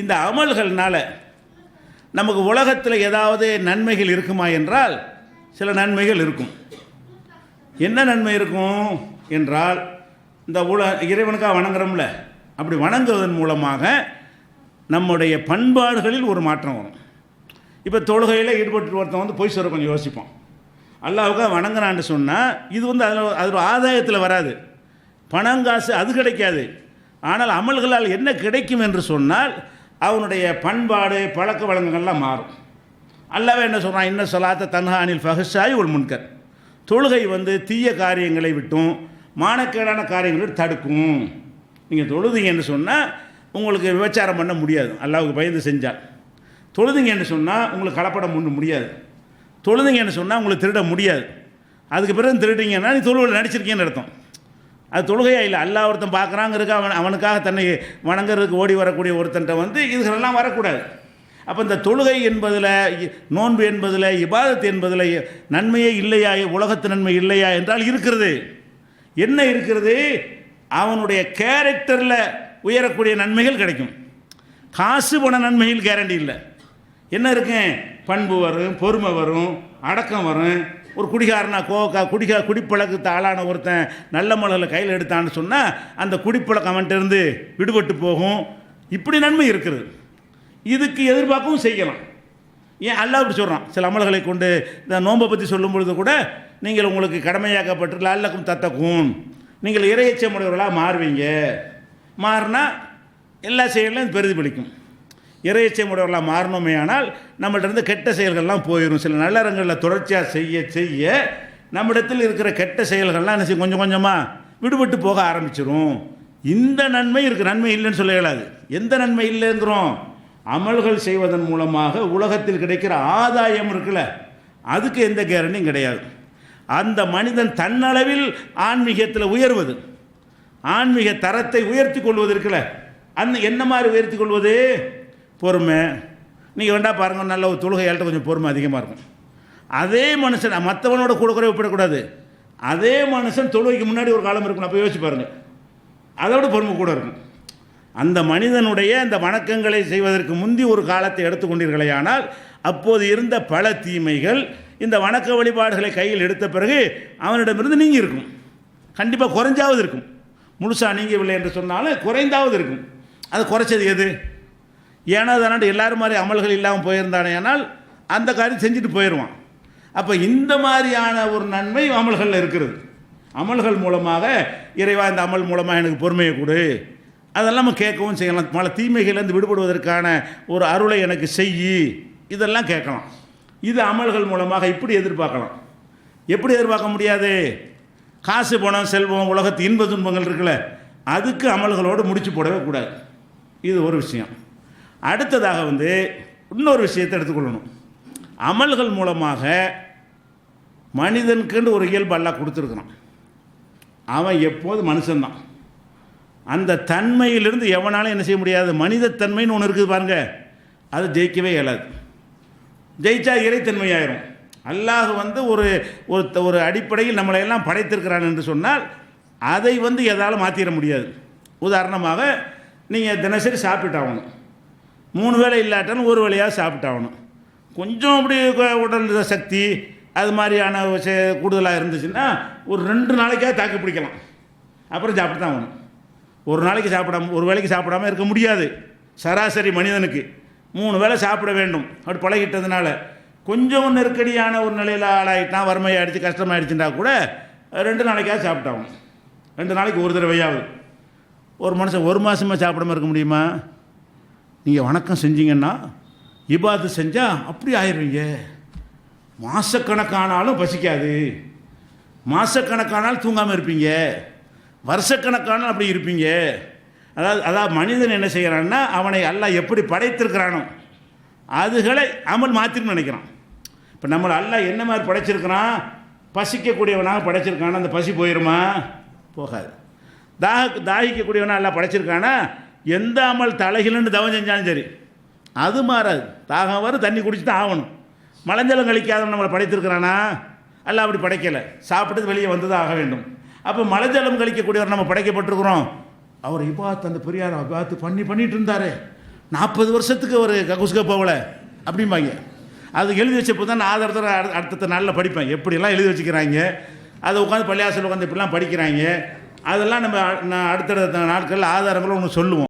இந்த அமல்கள்னால நமக்கு உலகத்தில் ஏதாவது நன்மைகள் இருக்குமா என்றால் சில நன்மைகள் இருக்கும். என்ன நன்மை இருக்கும் என்றால், இந்த இறைவனுக்காக வணங்குறோம்ல, அப்படி வணங்குவதன் மூலமாக நம்முடைய பண்பாடுகளில் ஒரு மாற்றம் வரும். இப்போ தொழுகையில் ஈடுபட்டு ஒருத்தன் வந்து பொய் சொல்ல கொஞ்சம் யோசிப்போம். அல்லாஹ்வுக்காக வணங்குறான்னு சொன்னால் இது வந்து அதில் ஆதாயத்தில் வராது, பணங்காசு அது கிடைக்காது. ஆனால் அமல்களால் என்ன கிடைக்கும் என்று சொன்னால் அவனுடைய பண்பாடு பழக்க வழக்கங்கள்லாம் மாறும். அல்லாஹ்வே என்ன சொல்கிறான், இன்ன ஸலாத்த தன்ஹா அனில் ஃபஹ்ஷாய் வல் முன்கர். தொழுகை வந்து தீய காரியங்களை விட்டும் மானக்கேடான காரியங்களை தடுக்கும். நீங்கள் தொழுதீங்கன்னு சொன்னால் உங்களுக்கு விபச்சாரம் பண்ண முடியாது, அல்லாஹ்வுக்கு பயந்து செஞ்சால். தொழுதுங்கன்னு சொன்னால் உங்களுக்கு கலப்படம் பண்ண முடியாது. தொழுதுங்கன்னு சொன்னால் உங்களுக்கு திருட முடியாது. அதுக்கு பிறகு திருடிங்கன்னா நீ தொழுகையில் நடிச்சிருக்கேன்னு அர்த்தம். அது தொழுகையாக இல்லை. அல்லாஹ் ஒருத்தன் பார்க்குறாங்கிறதுக்கு அவனுக்காக தன்னை வணங்குறதுக்கு ஓடி வரக்கூடிய ஒருத்தன்ட்ட வந்து இதுகளெல்லாம் வரக்கூடாது. அப்போ இந்த தொழுகை என்பதில், நோன்பு என்பதில், இபாதத் என்பதில் நன்மையே இல்லையா, உலகத்து நன்மை இல்லையா என்றால் இருக்கிறது. என்ன இருக்கிறது? அவனுடைய கேரக்டரில் உயரக்கூடிய நன்மைகள் கிடைக்கும். காசு போன நன்மைகள் கேரண்டி இல்லை. என்ன இருக்கு? பண்பு வரும், பொறுமை வரும், அடக்கம் வரும். ஒரு குடிகாரனா குடிப்பழக்கத்தை ஆளான ஒருத்தன் நல்ல மலரில் கையில் எடுத்தான்னு சொன்னால் அந்த குடிப்பழக்கம் அவன்கிட்ட இருந்து விடுபட்டு போகும். இப்படி நன்மை இருக்கிறது. இதுக்கு எதிர்பார்க்கவும் செய்யலாம். ஏன் அல்லாஹ் இப்படி சொல்கிறான்? சில அமல்களை கொண்டு இந்த நோன்பை பற்றி சொல்லும் பொழுது கூட, நீங்கள் உங்களுக்கு கடமையாக்கப்பட்டு லஅல்லக்கும் தத்தக்கூன், நீங்கள் இறையச்சமுடையவர்களாக மாறுவீங்க. மாறினா எல்லா செயல்களும் பிரதிபலிக்கும். இறையச்சமுடையவர்களாக மாறணுமே ஆனால் நம்மள்ட்ட இருந்து கெட்ட செயல்கள்லாம் போயிடும். சில நல்லறங்களில் தொடர்ச்சியாக செய்ய செய்ய நம்மிடத்தில் இருக்கிற கெட்ட செயல்கள்லாம் என்ன செய்யும், கொஞ்சம் கொஞ்சமாக விடுபட்டு போக ஆரம்பிச்சிடும். இந்த நன்மை இருக்குது. நன்மை இல்லைன்னு சொல்ல இயலாது. எந்த நன்மை இல்லைங்கிறோம்? அமல்கள் செய்வதன் மூலமாக உலகத்தில் கிடைக்கிற ஆதாயம் இருக்குல்ல, அதுக்கு எந்த கேரண்டியும் கிடையாது. அந்த மனிதன் தன்னளவில் ஆன்மீகத்தில் உயர்வது, ஆன்மீக தரத்தை உயர்த்தி கொள்வது இருக்குல்ல, அந்த என்ன மாதிரி உயர்த்தி கொள்வது? பொறுமை. நீங்கள் வேண்டா பாருங்கள், நல்ல ஒரு தொழுகையாள்கிட்ட கொஞ்சம் பொறுமை அதிகமாக இருக்கும். அதே மனுஷன் மற்றவனோட கூட குறைவு ஒப்பிடக்கூடாது. அதே மனுஷன் தொழுகைக்கு முன்னாடி ஒரு காலம் இருக்கணும், அப்போ யோசிச்சு பாருங்கள், அதோட பொறுமை கூட இருக்கும். அந்த மனிதனுடைய அந்த வணக்கங்களை செய்வதற்கு முந்தி ஒரு காலத்தை எடுத்துக்கொண்டீர்களே ஆனால் அப்போது இருந்த பல தீமைகள் இந்த வணக்க வழிபாடுகளை கையில் எடுத்த பிறகு அவனிடமிருந்து நீங்கி இருக்கும். கண்டிப்பாக குறைஞ்சாவது இருக்கும். முழுசாக நீங்கவில்லை என்று சொன்னாலும் குறைந்தாவது இருக்கும். அது குறைச்சது எது? ஏன்னா அதனால் எல்லாரும் மாதிரி அமல்கள் இல்லாமல் போயிருந்தானே ஆனால் அந்த காரியம் செஞ்சுட்டு போயிடுவான். அப்போ இந்த மாதிரியான ஒரு நன்மை அமல்களில் இருக்கிறது. அமல்கள் மூலமாக இறைவா இந்த அமல் மூலமாக எனக்கு பொறுமையை கொடு, அதெல்லாம் நம்ம கேட்கவும் செய்யலாம். பல தீமைகளிலிருந்து விடுபடுவதற்கான ஒரு அருளை எனக்கு செய்யி, இதெல்லாம் கேட்கலாம். இது அமல்கள் மூலமாக இப்படி எதிர்பார்க்கலாம். எப்படி எதிர்பார்க்க முடியாது? காசு பணம் செல்வம் உலகத்து இன்ப துன்பங்கள் இருக்குல்ல, அதுக்கு அமல்களோடு முடிச்சு போடவே கூடாது. இது ஒரு விஷயம். அடுத்ததாக வந்து இன்னொரு விஷயத்தை எடுத்துக்கொள்ளணும். அமல்கள் மூலமாக மனிதனுக்குன்னு ஒரு இயல்பு அல்லாஹ் கொடுத்துருக்குறான். அவன் எப்போது மனுஷன்தான். அந்த தன்மையிலிருந்து எவனாலும் என்ன செய்ய முடியாது? மனித தன்மைன்னு ஒன்று இருக்குது பாருங்கள், அது ஜெயிக்கவே இயலாது. ஜெயிச்சா இறைத்தன்மையாயிரும். அல்லாஹ் வந்து ஒரு ஒரு அடிப்படையில் நம்மளையெல்லாம் படைத்திருக்கிறான் என்று சொன்னால் அதை வந்து எதாலும் மாற்றிட முடியாது. உதாரணமாக நீங்கள் தினசரி சாப்பிட்டாகணும். 3 வேளை இல்லாட்டாலும் ஒரு வேளையாக சாப்பிட்டாகணும். கொஞ்சம் அப்படி உடல் சக்தி அது மாதிரியான கூடுதலாக இருந்துச்சுன்னா ஒரு 2 நாளைக்காக தாக்கு பிடிக்கலாம். அப்புறம் சாப்பிட்டு தான் ஆகணும். ஒரு நாளைக்கு சாப்பிடாம ஒரு வேளைக்கு சாப்பிடாமல் இருக்க முடியாது. சராசரி மனிதனுக்கு 3 வேளை சாப்பிட வேண்டும். அப்படி பழகிட்டதுனால கொஞ்சம் நெருக்கடியான ஒரு நிலையில் ஆளாயிட்டான், வறுமையாகிடுச்சு, கஷ்டமாயிடுச்சுட்டா கூட 2 நாளைக்காக சாப்பிட்டாகணும். 2 நாளைக்கு ஒரு தடவையாவது. ஒரு மனுஷன் 1 மாதமாக சாப்பிடாமல் இருக்க முடியுமா? நீங்கள் வணக்கம் செஞ்சீங்கன்னா, இபாது செஞ்சால் அப்படி ஆயிடுவீங்க. மாதக்கணக்கானாலும் பசிக்காது, மாதக்கணக்கானாலும் தூங்காமல் இருப்பீங்க, வருஷக்கணக்கானாலும் அப்படி இருப்பீங்க. அதாவது மனிதன் என்ன செய்கிறான்னா, அவனை அல்லாஹ் எப்படி படைத்திருக்கிறானோ அதுகளை அமல் மாற்றின்னு நினைக்கிறான். இப்போ நம்மளை அல்லாஹ் என்ன மாதிரி படைச்சிருக்கிறான்? பசிக்கக்கூடியவனாக படைச்சிருக்கானா? அந்த பசி போயிடுமா? போகாது. தாகிக்கக்கூடியவனாக எல்லாம் படைச்சிருக்கானா? எந்த அமல் தலைகிலன்னு தவம் செஞ்சாலும் சரி அது மாறாது. தாகம் வரும், தண்ணி குடிச்சு தான் ஆகணும். மலஞ்சலம் கழிக்காதவன் நம்மளை படைத்திருக்கிறானா? அல்ல, அப்படி படைக்கலை. சாப்பிட்டது வெளியே வந்து தான் ஆக வேண்டும். அப்போ மலஜலம் கழிக்கக்கூடியவர் நம்ம படைக்கப்பட்டிருக்கிறோம். அவர் இபாத் அந்த பெரியார் இபாத்து பண்ணிட்டு இருந்தார், 40 வருஷத்துக்கு ஒரு கக்கூஸ்க போகல அப்படிம்பாங்க. அது எழுதி வச்சப்போ தான் நான் ஆதாரத்தோட அடுத்த நாளில் படிப்பேன், எப்படிலாம் எழுதி வச்சுக்கிறாங்க, அதை உட்காந்து பள்ளியாசல் உட்காந்து இப்படிலாம் படிக்கிறாங்க. அதெல்லாம் நம்ம அடுத்தடுத்த நாட்களில் ஆதாரங்களும் ஒன்று சொல்லுவோம்.